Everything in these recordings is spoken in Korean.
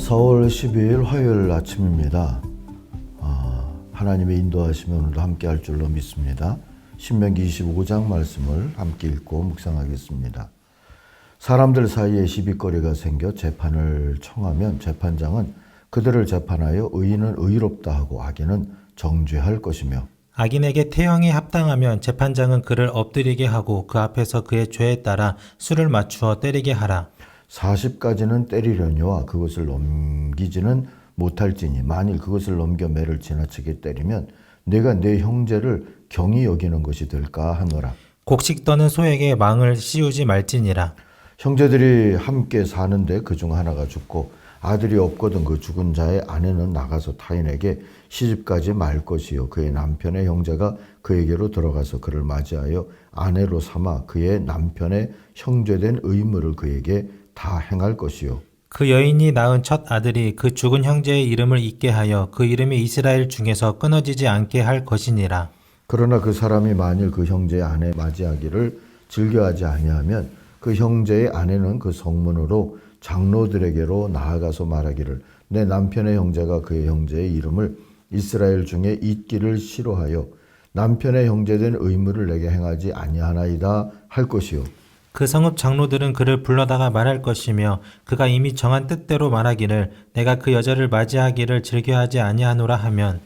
4월 12일 화요일 아침입니다. 하나님의 인도하심에 오늘도 함께 할 줄로 믿습니다. 신명기 25장 말씀을 함께 읽고 묵상하겠습니다. 사람들 사이에 시비거리가 생겨 재판을 청하면 재판장은 그들을 재판하여 의인은 의롭다 하고 악인은 정죄할 것이며, 악인에게 태형이 합당하면 재판장은 그를 엎드리게 하고 그 앞에서 그의 죄에 따라 수를 맞추어 때리게 하라. 40까지는 때리려니와 그것을 넘기지는 못할지니 만일 그것을 넘겨 매를 지나치게 때리면 내가 내 형제를 경히 여기는 것이 될까 하노라. 곡식 떠는 소에게 망을 씌우지 말지니라. 형제들이 함께 사는데 그중 하나가 죽고 아들이 없거든 그 죽은 자의 아내는 나가서 타인에게 시집가지 말 것이요 그의 남편의 형제가 그에게로 들어가서 그를 맞이하여 아내로 삼아 그의 남편의 형제된 의무를 그에게 다 행할 것이요 그 여인이 낳은 첫 아들이 그 죽은 형제의 이름을 잊게 하여 그 이름이 이스라엘 중에서 끊어지지 않게 할 것이니라. 그러나 그 사람이 만일 그 형제의 아내 맞이하기를 즐겨하지 아니하면 그 형제의 아내는 그 성문으로 장로들에게로 나아가서 말하기를 내 남편의 형제가 그의 형제의 이름을 이스라엘 중에 잊기를 싫어하여 남편의 형제된 의무를 내게 행하지 아니하나이다 할 것이요 그 성읍 장로들은 그를 불러다가 말할 것이며 그가 이미 정한 뜻대로 말하기를 내가 그 여자를 맞이하기를 즐겨하지 아니하노라 하면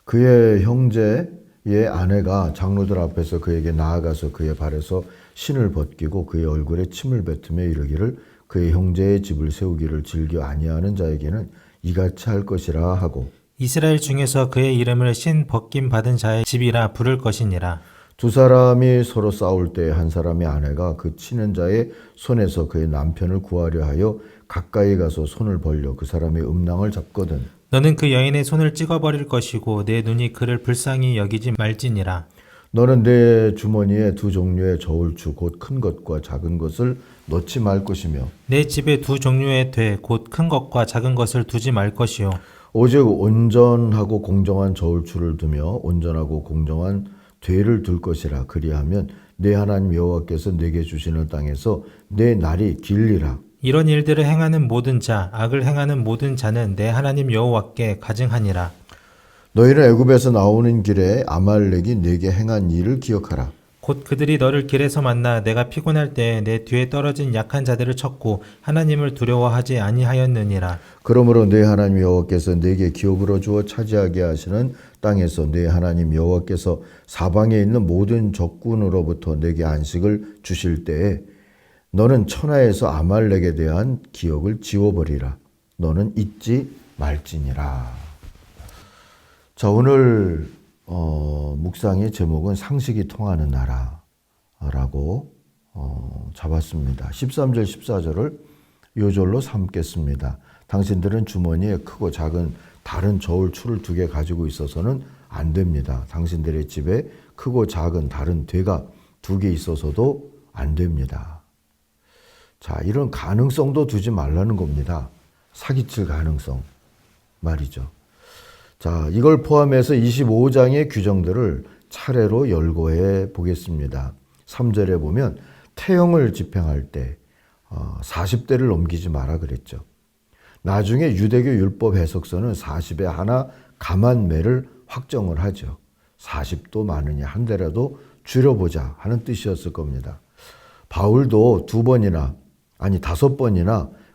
그의 형제의 아내가 장로들 앞에서 그에게 나아가서 그의 발에서 신을 벗기고 그의 얼굴에 침을 뱉으며 이르기를 그의 형제의 집을 세우기를 즐겨 아니하는 자에게는 이같이 할 것이라 하고 이스라엘 중에서 그의 이름을 신 벗김 받은 자의 집이라 부를 것이니라. 두 사람이 서로 싸울 때 한 사람의 아내가 그 치는 자의 손에서 그의 남편을 구하려 하여 가까이 가서 손을 벌려 그 사람의 음낭을 잡거든 너는 그 여인의 손을 찍어버릴 것이고 내 눈이 그를 불쌍히 여기지 말지니라. 너는 내 주머니에 두 종류의 저울추 곧 큰 것과 작은 것을 넣지 말 것이며 내 집에 두 종류의 돼 곧 큰 것과 작은 것을 두지 말 것이요 오직 온전하고 공정한 저울추를 두며 온전하고 공정한 되를 둘 것이라. 그리하면 내 하나님 여호와께서 내게 주시는 땅에서 내 날이 길리라. 이런 일들을 행하는 모든 자 악을 행하는 모든 자는 내 하나님 여호와께 가증하니라. 너희는 애굽에서 나오는 길에 아말렉이 내게 행한 일을 기억하라. 곧 그들이 너를 길에서 만나 내가 피곤할 때에 내 뒤에 떨어진 약한 자들을 쳤고 하나님을 두려워하지 아니하였느니라. 그러므로 내 하나님 여호와께서 내게 기업으로 주어 차지하게 하시는 땅에서 내 하나님 여호와께서 사방에 있는 모든 적군으로부터 내게 안식을 주실 때에 너는 천하에서 아말렉에 대한 기억을 지워버리라. 너는 잊지 말지니라. 자, 오늘 묵상의 제목은 상식이 통하는 나라라고 잡았습니다. 13절 14절을 요절로 삼겠습니다. 당신들은 주머니에 크고 작은 다른 저울추를 2개 가지고 있어서는 안 됩니다. 당신들의 집에 크고 작은 다른 되가 2개 있어서도 안 됩니다. 자, 이런 가능성도 두지 말라는 겁니다. 사기칠 가능성 말이죠. 자, 이걸 포함해서 25장의 규정들을 차례로 열거해 보겠습니다. 3절에 보면 태형을 집행할 때 40대를 넘기지 마라 그랬죠. 나중에 유대교 율법 해석서는 40에 하나 감한매를 확정을 하죠. 40도 많으니 한 대라도 줄여보자 하는 뜻이었을 겁니다. 바울도 5번이나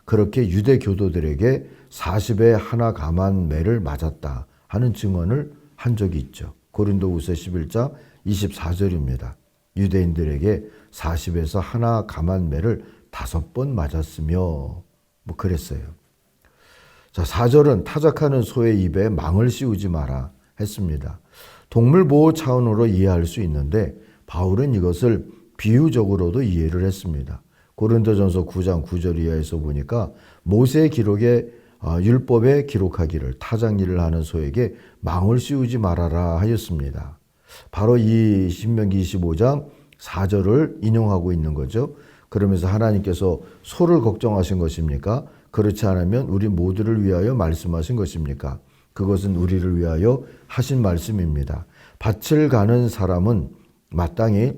그렇게 유대 교도들에게 40에 하나 감한매를 맞았다 하는 증언을 한 적이 있죠. 고린도후서 11장 24절입니다. 유대인들에게 40에서 하나 감한매를 5번 맞았으며 그랬어요. 자, 4절은 타작하는 소의 입에 망을 씌우지 마라 했습니다. 동물 보호 차원으로 이해할 수 있는데 바울은 이것을 비유적으로도 이해를 했습니다. 고린도전서 9장 9절 이하에서 보니까 모세의 기록에 율법에 기록하기를 타작일을 하는 소에게 망을 씌우지 말아라 하였습니다. 바로 이 신명기 25장 4절을 인용하고 있는 거죠. 그러면서 하나님께서 소를 걱정하신 것입니까? 그렇지 않으면 우리 모두를 위하여 말씀하신 것입니까? 그것은 우리를 위하여 하신 말씀입니다. 밭을 가는 사람은 마땅히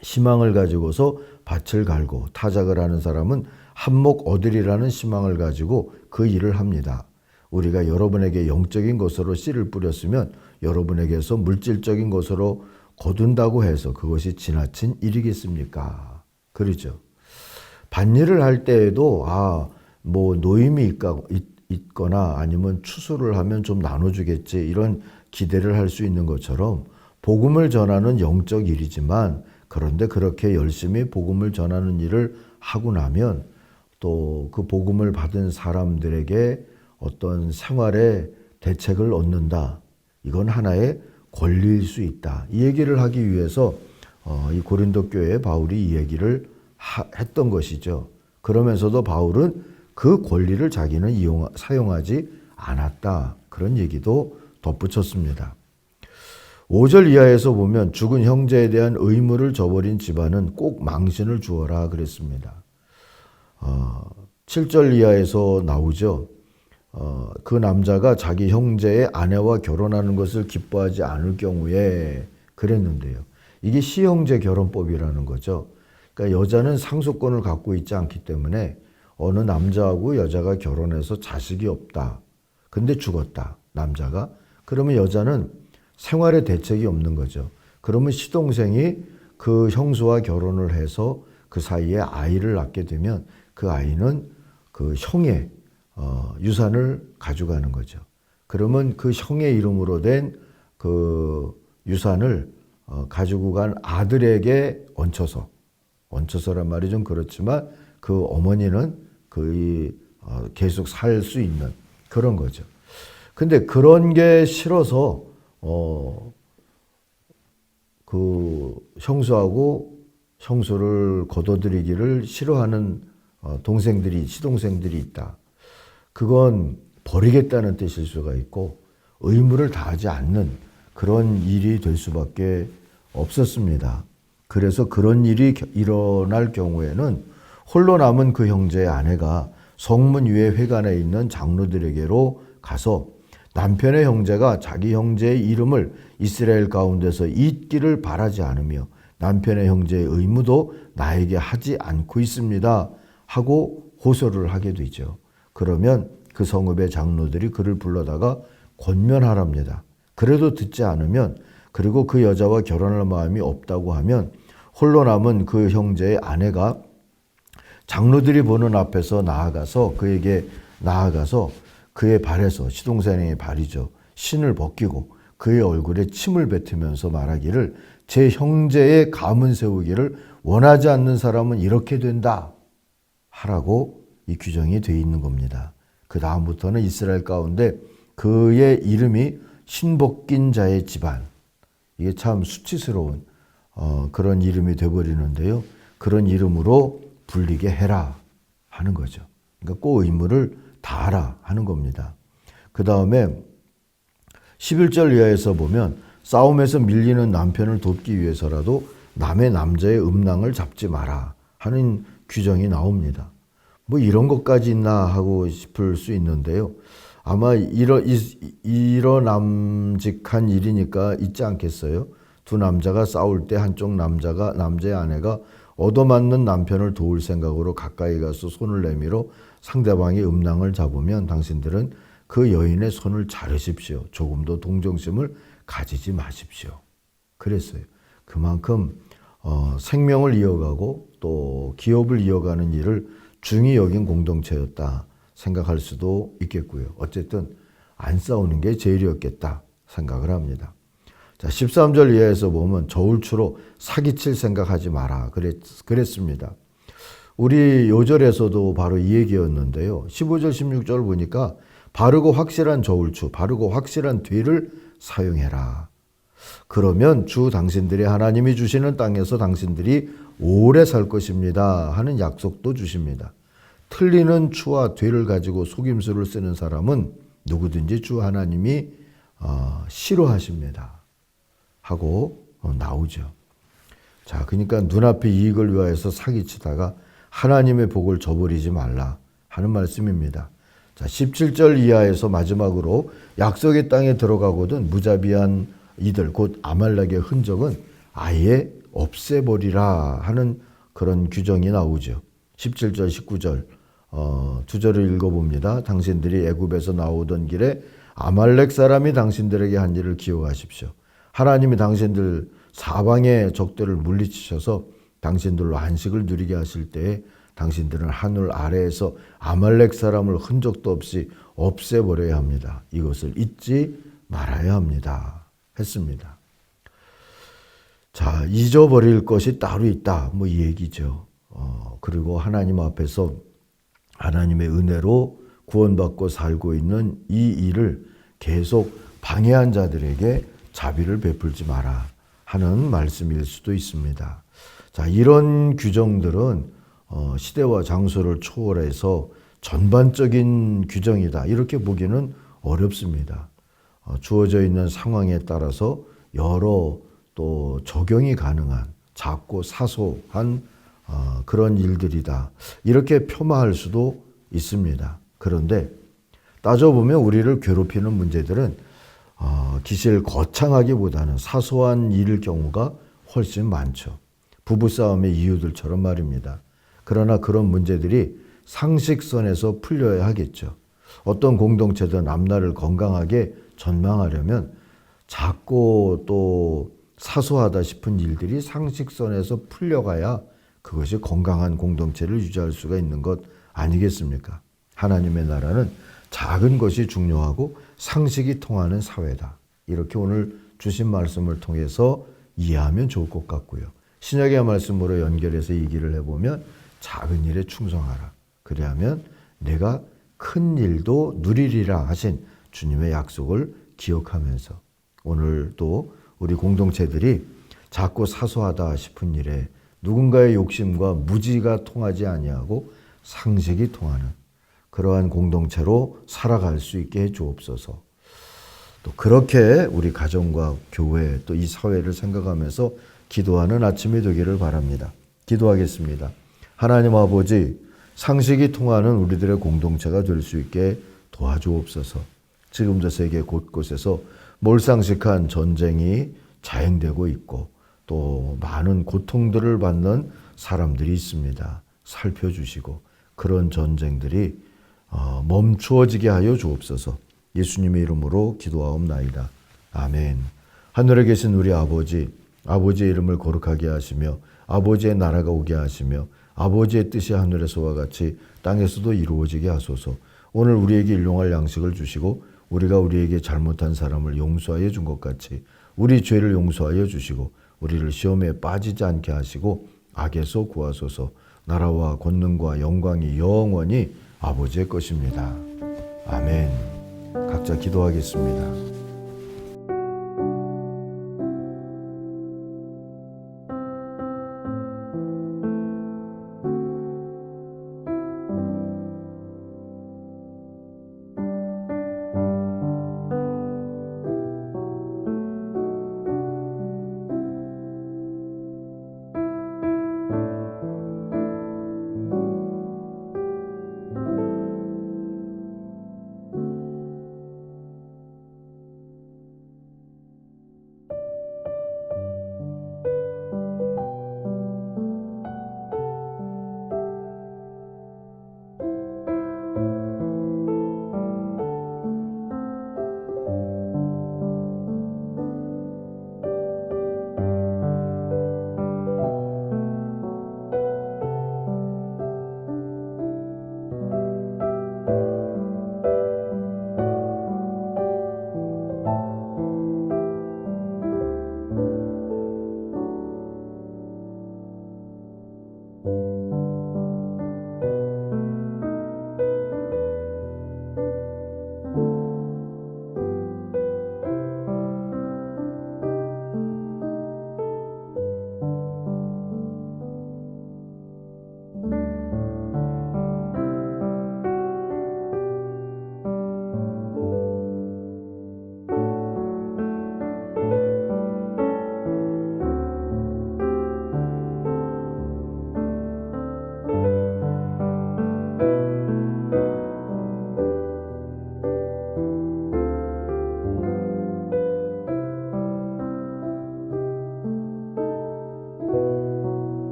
희망을 가지고서 밭을 갈고 타작을 하는 사람은 한몫 얻으리라는 희망을 가지고 그 일을 합니다. 우리가 여러분에게 영적인 것으로 씨를 뿌렸으면 여러분에게서 물질적인 것으로 거둔다고 해서 그것이 지나친 일이겠습니까? 그렇죠. 밭일을 할 때에도 뭐 노임이 있거나 아니면 추수를 하면 좀 나눠주겠지 이런 기대를 할 수 있는 것처럼 복음을 전하는 영적 일이지만 그런데 그렇게 열심히 복음을 전하는 일을 하고 나면 또 그 복음을 받은 사람들에게 어떤 생활의 대책을 얻는다. 이건 하나의 권리일 수 있다. 이 얘기를 하기 위해서 이 고린도 교회에 바울이 이 얘기를 했던 것이죠. 그러면서도 바울은 그 권리를 자기는 사용하지 않았다. 그런 얘기도 덧붙였습니다. 5절 이하에서 보면 죽은 형제에 대한 의무를 저버린 집안은 꼭 망신을 주어라 그랬습니다. 7절 이하에서 나오죠. 그 남자가 자기 형제의 아내와 결혼하는 것을 기뻐하지 않을 경우에 그랬는데요. 이게 시형제 결혼법이라는 거죠. 그러니까 여자는 상속권을 갖고 있지 않기 때문에 어느 남자하고 여자가 결혼해서 자식이 없다. 근데 죽었다. 남자가. 그러면 여자는 생활에 대책이 없는 거죠. 그러면 시동생이 그 형수와 결혼을 해서 그 사이에 아이를 낳게 되면 그 아이는 그 형의 유산을 가져가는 거죠. 그러면 그 형의 이름으로 된 그 유산을 가지고 간 아들에게 얹혀서란 말이 좀 그렇지만 그 어머니는 계속 살 수 있는 그런 거죠. 근데 그런 게 싫어서 그 형수하고 형수를 거둬들이기를 싫어하는 시동생들이 있다. 그건 버리겠다는 뜻일 수가 있고 의무를 다하지 않는 그런 일이 될 수밖에 없었습니다. 그래서 그런 일이 일어날 경우에는 홀로 남은 그 형제의 아내가 성문 위에 회관에 있는 장로들에게로 가서 남편의 형제가 자기 형제의 이름을 이스라엘 가운데서 잊기를 바라지 않으며 남편의 형제의 의무도 나에게 하지 않고 있습니다 하고 호소를 하게 되죠. 그러면 그 성읍의 장로들이 그를 불러다가 권면하랍니다. 그래도 듣지 않으면 그리고 그 여자와 결혼할 마음이 없다고 하면 홀로 남은 그 형제의 아내가 장로들이 보는 앞에서 나아가서 그의 발에서 시동생의 발이죠. 신을 벗기고 그의 얼굴에 침을 뱉으면서 말하기를 제 형제의 가문 세우기를 원하지 않는 사람은 이렇게 된다 하라고 이 규정이 되어 있는 겁니다. 그 다음부터는 이스라엘 가운데 그의 이름이 신벗긴 자의 집안. 이게 참 수치스러운 그런 이름이 되어버리는데요. 그런 이름으로 불리게 해라 하는 거죠. 그러니까 꼭 의무를 다하라 하는 겁니다. 그 다음에 11절 이하에서 보면 싸움에서 밀리는 남편을 돕기 위해서라도 남의 남자의 음낭을 잡지 마라 하는 규정이 나옵니다. 뭐 이런 것까지 있나 하고 싶을 수 있는데요. 아마 이러남직한 일이니까 있지 않겠어요? 두 남자가 싸울 때 한쪽 남자의 아내가 얻어맞는 남편을 도울 생각으로 가까이 가서 손을 내밀어 상대방의 음낭을 잡으면 당신들은 그 여인의 손을 자르십시오. 조금도 동정심을 가지지 마십시오. 그랬어요. 그만큼 생명을 이어가고 또 기업을 이어가는 일을 중히 여긴 공동체였다 생각할 수도 있겠고요. 어쨌든 안 싸우는 게 제일이었겠다 생각을 합니다. 자, 13절 이하에서 보면 저울추로 사기칠 생각하지 마라 그랬습니다. 우리 요절에서도 바로 이 얘기였는데요. 15절 16절 보니까 바르고 확실한 저울추, 바르고 확실한 뒤를 사용해라. 그러면 주 당신들의 하나님이 주시는 땅에서 당신들이 오래 살 것입니다 하는 약속도 주십니다. 틀리는 추와 뒤를 가지고 속임수를 쓰는 사람은 누구든지 주 하나님이 싫어하십니다 하고 나오죠. 자, 그러니까 눈앞의 이익을 위하여서 사기치다가 하나님의 복을 저버리지 말라 하는 말씀입니다. 자, 17절 이하에서 마지막으로 약속의 땅에 들어가거든 무자비한 이들 곧 아말렉의 흔적은 아예 없애버리라 하는 그런 규정이 나오죠. 17절 19절 두 절을 읽어봅니다. 당신들이 애굽에서 나오던 길에 아말렉 사람이 당신들에게 한 일을 기억하십시오. 하나님이 당신들 사방의 적들을 물리치셔서 당신들로 안식을 누리게 하실 때에 당신들은 하늘 아래에서 아말렉 사람을 흔적도 없이 없애버려야 합니다. 이것을 잊지 말아야 합니다. 했습니다. 자, 잊어버릴 것이 따로 있다. 뭐 이 얘기죠. 그리고 하나님 앞에서 하나님의 은혜로 구원받고 살고 있는 이 일을 계속 방해한 자들에게 자비를 베풀지 마라 하는 말씀일 수도 있습니다. 자, 이런 규정들은 시대와 장소를 초월해서 전반적인 규정이다 이렇게 보기는 어렵습니다. 주어져 있는 상황에 따라서 여러 또 적용이 가능한 작고 사소한 그런 일들이다 이렇게 폄하할 수도 있습니다. 그런데 따져보면 우리를 괴롭히는 문제들은 기실 거창하기보다는 사소한 일일 경우가 훨씬 많죠. 부부싸움의 이유들처럼 말입니다. 그러나 그런 문제들이 상식선에서 풀려야 하겠죠. 어떤 공동체든 앞날을 건강하게 전망하려면 작고 또 사소하다 싶은 일들이 상식선에서 풀려가야 그것이 건강한 공동체를 유지할 수가 있는 것 아니겠습니까? 하나님의 나라는 작은 것이 중요하고 상식이 통하는 사회다. 이렇게 오늘 주신 말씀을 통해서 이해하면 좋을 것 같고요. 신약의 말씀으로 연결해서 얘기를 해보면 작은 일에 충성하라. 그래야면 내가 큰 일도 누리리라 하신 주님의 약속을 기억하면서 오늘도 우리 공동체들이 작고 사소하다 싶은 일에 누군가의 욕심과 무지가 통하지 아니하고 상식이 통하는 그러한 공동체로 살아갈 수 있게 해 주옵소서. 또 그렇게 우리 가정과 교회 또 이 사회를 생각하면서 기도하는 아침이 되기를 바랍니다. 기도하겠습니다. 하나님 아버지, 상식이 통하는 우리들의 공동체가 될 수 있게 도와주옵소서. 지금도 세계 곳곳에서 몰상식한 전쟁이 자행되고 있고 또 많은 고통들을 받는 사람들이 있습니다. 살펴주시고 그런 전쟁들이 멈추어지게 하여 주옵소서. 예수님의 이름으로 기도하옵나이다. 아멘. 하늘에 계신 우리 아버지, 아버지의 이름을 거룩하게 하시며 아버지의 나라가 오게 하시며 아버지의 뜻이 하늘에서와 같이 땅에서도 이루어지게 하소서. 오늘 우리에게 일용할 양식을 주시고 우리가 우리에게 잘못한 사람을 용서하여 준 것 같이 우리 죄를 용서하여 주시고 우리를 시험에 빠지지 않게 하시고 악에서 구하소서. 나라와 권능과 영광이 영원히 아버지의 것입니다. 아멘. 각자 기도하겠습니다.